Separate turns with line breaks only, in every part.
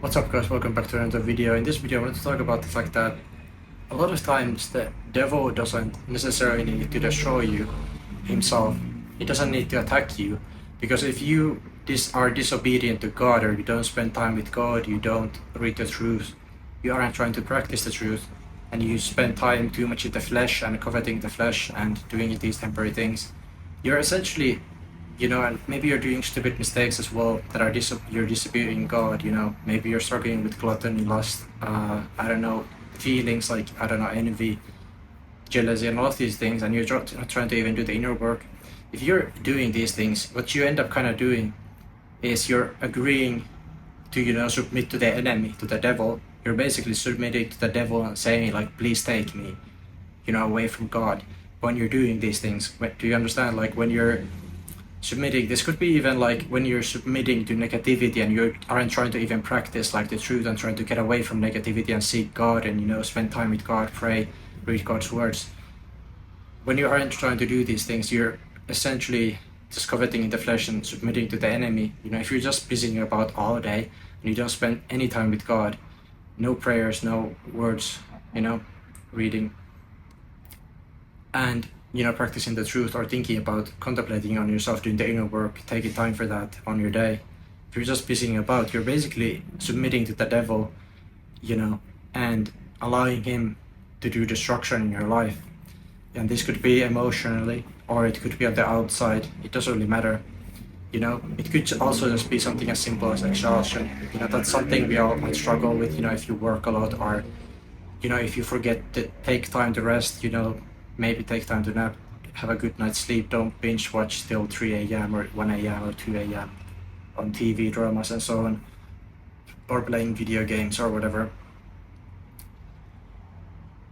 What's up guys, welcome back to another video. In this video I want to talk about the fact that a lot of times the devil doesn't necessarily need to destroy you himself. He doesn't need to attack you, because if you are disobedient to God, or you don't spend time with God, you don't read the truth, you aren't trying to practice the truth, and you spend time too much in the flesh and coveting the flesh and doing these temporary things, you're essentially, and maybe you're doing stupid mistakes as well that are you're disobeying God. Maybe you're struggling with gluttony, lust, I don't know, feelings like, I don't know, envy, jealousy, and all of these things, and you're not trying to even do the inner work. If you're doing these things, what you end up kind of doing is you're agreeing to, submit to the enemy, to the devil. You're basically submitting to the devil and saying like, please take me, away from God. When you're doing these things, do you understand? Like when you're submitting, this could be even like when you're submitting to negativity and you aren't trying to even practice like the truth and trying to get away from negativity and seek God and spend time with God, pray, read God's words. When you aren't trying to do these things, you're essentially just coveting in the flesh and submitting to the enemy. If you're just busying about all day and you don't spend any time with God, no prayers, no words, reading, and practicing the truth, or thinking about contemplating on yourself, doing the inner work, taking time for that on your day. If you're just busying about, you're basically submitting to the devil, and allowing him to do destruction in your life. And this could be emotionally, or it could be on the outside. It doesn't really matter. It could also just be something as simple as exhaustion. That's something we all might struggle with, if you work a lot, or if you forget to take time to rest, maybe take time to nap, have a good night's sleep. Don't binge watch till 3 a.m. or 1 a.m. or 2 a.m. on TV, dramas and so on, or playing video games or whatever.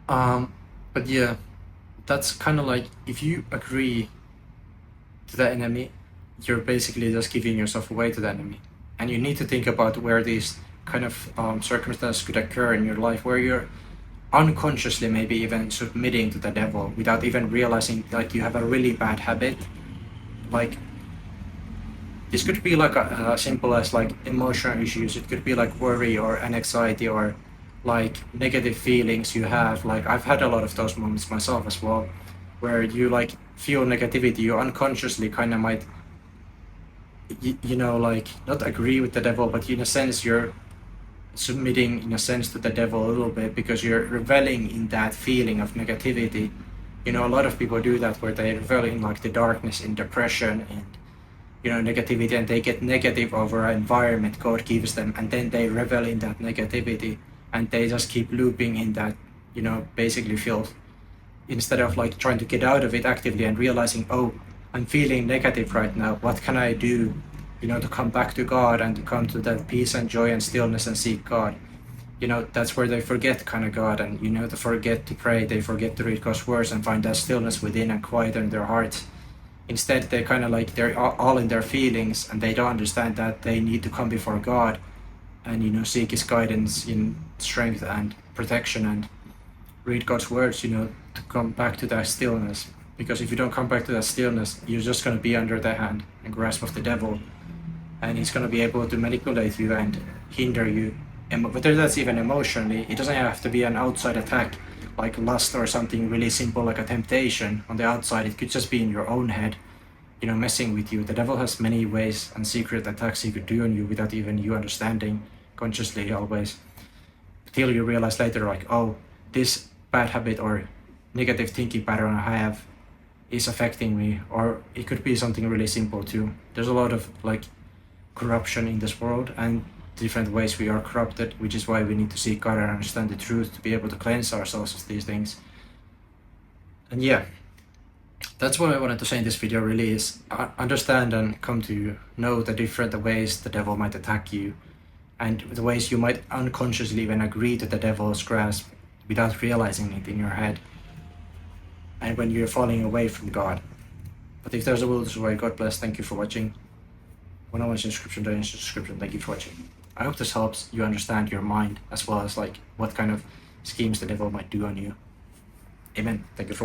But yeah, that's kind of like, if you agree to the enemy, you're basically just giving yourself away to the enemy. And you need to think about where these kind of circumstances could occur in your life, where you're unconsciously maybe even submitting to the devil without even realizing like you have a really bad habit. Like this could be like a simple as like emotional issues. It could be like worry or anxiety, or like negative feelings you have. Like I've had a lot of those moments myself as well, where you like feel negativity, you unconsciously kind of might like not agree with the devil, but in a sense you're submitting in a sense to the devil a little bit, because you're reveling in that feeling of negativity. A lot of people do that, where they revel in like the darkness, in depression and negativity, and they get negative over an environment God gives them, and then they revel in that negativity and they just keep looping in that basically filth, instead of like trying to get out of it actively and realizing, oh, I'm feeling negative right now, what can I do to come back to God and to come to that peace and joy and stillness and seek God. That's where they forget kind of God, and they forget to pray, they forget to read God's words and find that stillness within and quiet in their hearts. Instead, they kind of like, they're all in their feelings, and they don't understand that they need to come before God and seek his guidance in strength and protection, and read God's words, to come back to that stillness. Because if you don't come back to that stillness, you're just going to be under the hand and grasp of the devil, and he's going to be able to manipulate you and hinder you, and whether that's even emotionally. It doesn't have to be an outside attack like lust or something really simple like a temptation on the outside. It could just be in your own head, messing with you. The devil has many ways and secret attacks he could do on you without even you understanding, consciously always, till you realize later like, oh, this bad habit or negative thinking pattern I have is affecting me. Or it could be something really simple too. There's a lot of like corruption in this world, and different ways we are corrupted, which is why we need to seek God and understand the truth to be able to cleanse ourselves of these things. And yeah, that's what I wanted to say in this video really, is understand and come to know the different ways the devil might attack you, and the ways you might unconsciously even agree to the devil's grasp without realizing it in your head, and when you're falling away from God. But if there's a will, this way. God bless. Thank you for watching. When I was in description, the description. Thank you for watching. I hope this helps you understand your mind, as well as like what kind of schemes the devil might do on you. Amen. Thank you for watching.